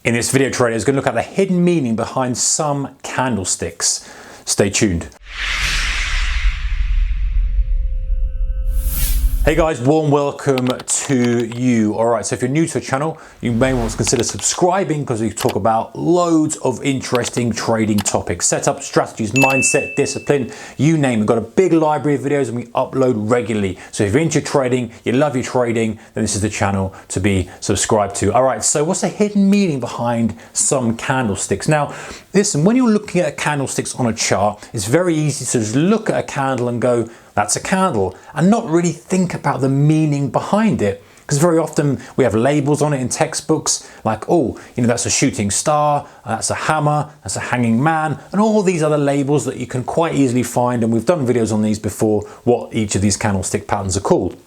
In this video, traders are going to look at the hidden meaning behind some candlesticks. Stay tuned. Hey guys, warm welcome to you. All right, so if you're new to the channel, you may want to consider subscribing because we talk about loads of interesting trading topics, setup, strategies, mindset, discipline, you name it. We've got a big library of videos and we upload regularly. So if you're into trading, you love your trading, then this is the channel to be subscribed to. All right, so what's the hidden meaning behind some candlesticks? Now, listen, when you're looking at candlesticks on a chart, it's very easy to just look at a candle and go, that's a candle, and not really think about the meaning behind it. Because very often we have labels on it in textbooks like, oh, that's a shooting star, that's a hammer, that's a hanging man, and all these other labels that you can quite easily find. And we've done videos on these before, what each of these candlestick patterns are called,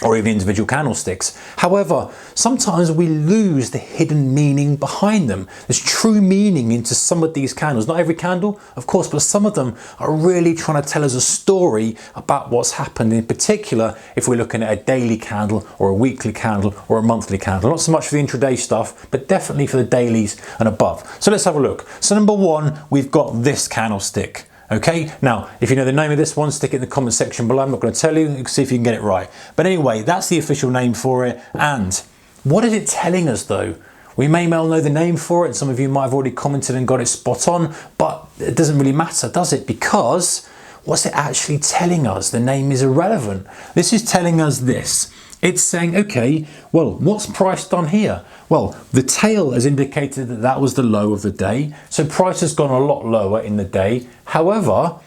or even individual candlesticks. However, sometimes we lose the hidden meaning behind them. There's true meaning into some of these candles. Not every candle, of course, but some of them are really trying to tell us a story about what's happened. In particular, if we're looking at a daily candle or a weekly candle or a monthly candle. Not so much for the intraday stuff, but definitely for the dailies and above. So let's have a look. So number one, we've got this candlestick. Okay, now if you know the name of this one, stick it in the comment section below. I'm not going to tell you, you can see if you can get it right. But anyway, that's the official name for it. And what is it telling us though? We may well know the name for it. Some of you might have already commented and got it spot on, but it doesn't really matter, does it? Because what's it actually telling us? The name is irrelevant. This is telling us this. It's saying, okay, well, what's price done here? Well, the tail has indicated that that was the low of the day. So price has gone a lot lower in the day. However,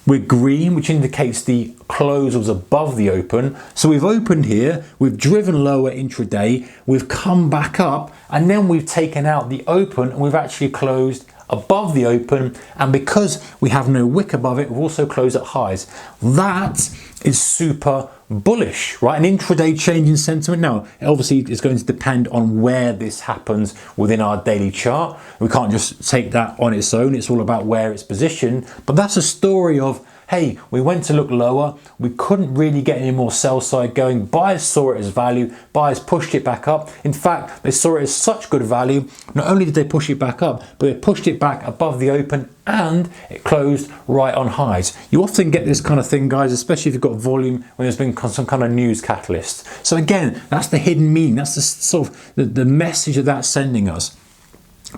we're green, which indicates the close was above the open. So we've opened here, we've driven lower intraday, we've come back up, and then we've taken out the open and we've actually closed above the open. And because we have no wick above it, we've also closed at highs. That is super bullish, right? An intraday change in sentiment. Now, obviously it's going to depend on where this happens within our daily chart. We can't just take that on its own. It's all about where it's positioned. But that's a story of, hey, we went to look lower. We couldn't really get any more sell side going. Buyers saw it as value. Buyers pushed it back up. In fact, they saw it as such good value. Not only did they push it back up, but they pushed it back above the open and it closed right on highs. You often get this kind of thing, guys, especially if you've got volume when there's been some kind of news catalyst. So again, that's the hidden meaning. That's the sort of the message that that's sending us.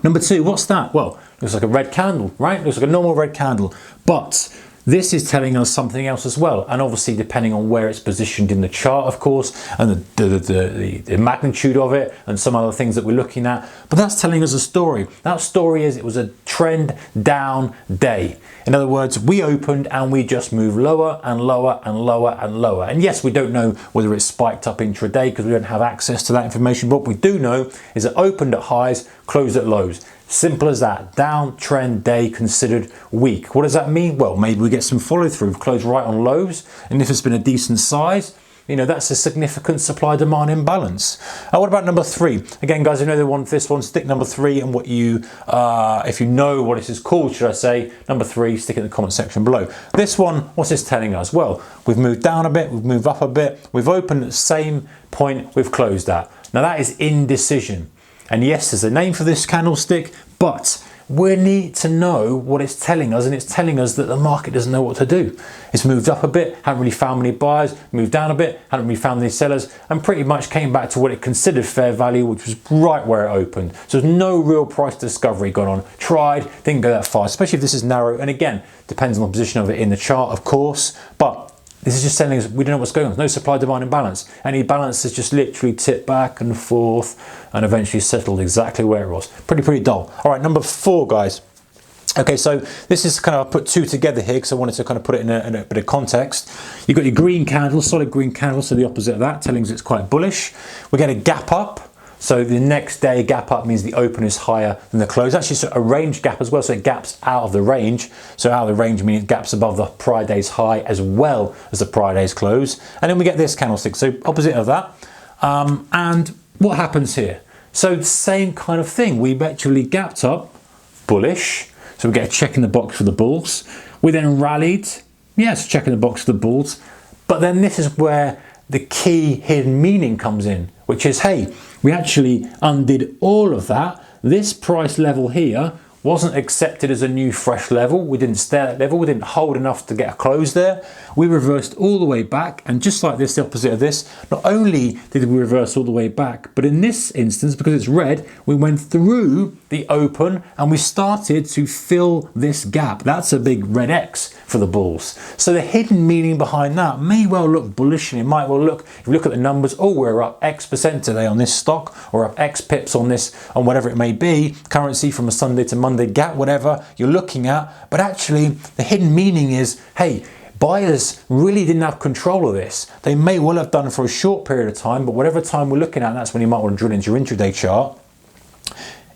Number two, what's that? Well, looks like a red candle, right? Looks like a normal red candle, but this is telling us something else as well, and obviously depending on where it's positioned in the chart, of course, and the magnitude of it and some other things that we're looking at, but that's telling us a story. That story is it was a trend down day. In other words, we opened and we just moved lower and lower and lower and lower. And yes, we don't know whether it spiked up intraday because we don't have access to that information, but what we do know is it opened at highs, closed at lows. Simple as that. Downtrend day considered weak. What does that mean? Well, maybe we get some follow through, close right on lows, and if it's been a decent size, that's a significant supply-demand imbalance. What about number three? Again, guys, I know they want this one. Stick number three, and what you, if you know what this is called, should I say, number three, stick it in the comment section below. This one, what's this telling us? Well, we've moved down a bit, we've moved up a bit, we've opened at the same point we've closed at. Now that is indecision. And yes, there's a name for this candlestick, but we need to know what it's telling us, and it's telling us that the market doesn't know what to do. It's moved up a bit, haven't really found many buyers, moved down a bit, haven't really found any sellers, and pretty much came back to what it considered fair value, which was right where it opened. So there's no real price discovery gone on. Tried, didn't go that far, especially if this is narrow, and again, depends on the position of it in the chart, of course, but this is just telling us we don't know what's going on. No supply-demand imbalance. Any balance has just literally tipped back and forth and eventually settled exactly where it was. Pretty dull. All right, number four, guys. Okay, so this is kind of, I put two together here because I wanted to kind of put it in a bit of context. You've got your green candle, solid green candle, so the opposite of that, telling us it's quite bullish. We get a gap up. So the next day gap up means the open is higher than the close. Actually, so a range gap as well, so it gaps out of the range. So out of the range means it gaps above the prior day's high as well as the prior day's close. And then we get this candlestick, so opposite of that. And what happens here? So same kind of thing. We've actually gapped up, bullish. So we get a check in the box for the bulls. We then rallied, yes, check in the box for the bulls. But then this is where the key hidden meaning comes in, which is, hey, we actually undid all of that. this price level here wasn't accepted as a new fresh level. We didn't stay at that level. We didn't hold enough to get a close there. We reversed all the way back, and just like this, the opposite of this, not only did we reverse all the way back, but in this instance, because it's red, we went through the open and we started to fill this gap. That's a big red X for the bulls. So the hidden meaning behind that may well look bullish, and it might well look, if you look at the numbers, oh, we're up X% today on this stock, or up X pips on this, on whatever it may be, currency from a Sunday to Monday gap, whatever you're looking at. But actually the hidden meaning is, hey, buyers really didn't have control of this. They may well have done for a short period of time, but whatever time we're looking at, that's when you might want to drill into your intraday chart.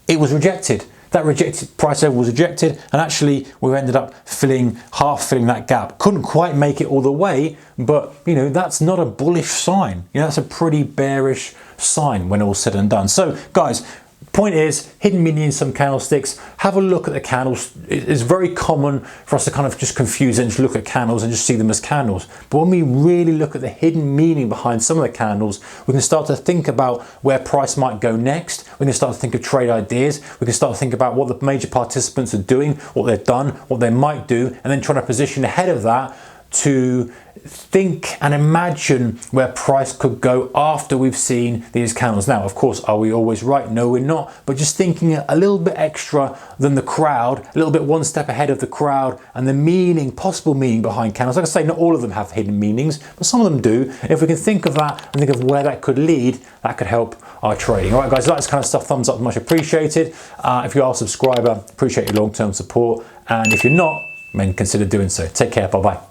It was rejected. That rejected price level was rejected, and actually we ended up half filling that gap. Couldn't quite make it all the way, but you know, that's not a bullish sign. You know, that's a pretty bearish sign when all's said and done. So guys, point is, hidden meaning in some candlesticks. Have a look at the candles. It's very common for us to kind of just confuse it and just look at candles and just see them as candles. But when we really look at the hidden meaning behind some of the candles, we can start to think about where price might go next. We can start to think of trade ideas. We can start to think about what the major participants are doing, what they've done, what they might do, and then trying to position ahead of that to think and imagine where price could go after we've seen these candles. Now, of course, are we always right? No, we're not. But just thinking a little bit extra than the crowd, a little bit one step ahead of the crowd, and the meaning, possible meaning behind candles. Like I say, not all of them have hidden meanings, but some of them do. If we can think of that and think of where that could lead, that could help our trading. All right, guys, like this kind of stuff, thumbs up, much appreciated. If you are a subscriber, appreciate your long-term support. And if you're not, then consider doing so. Take care. Bye-bye.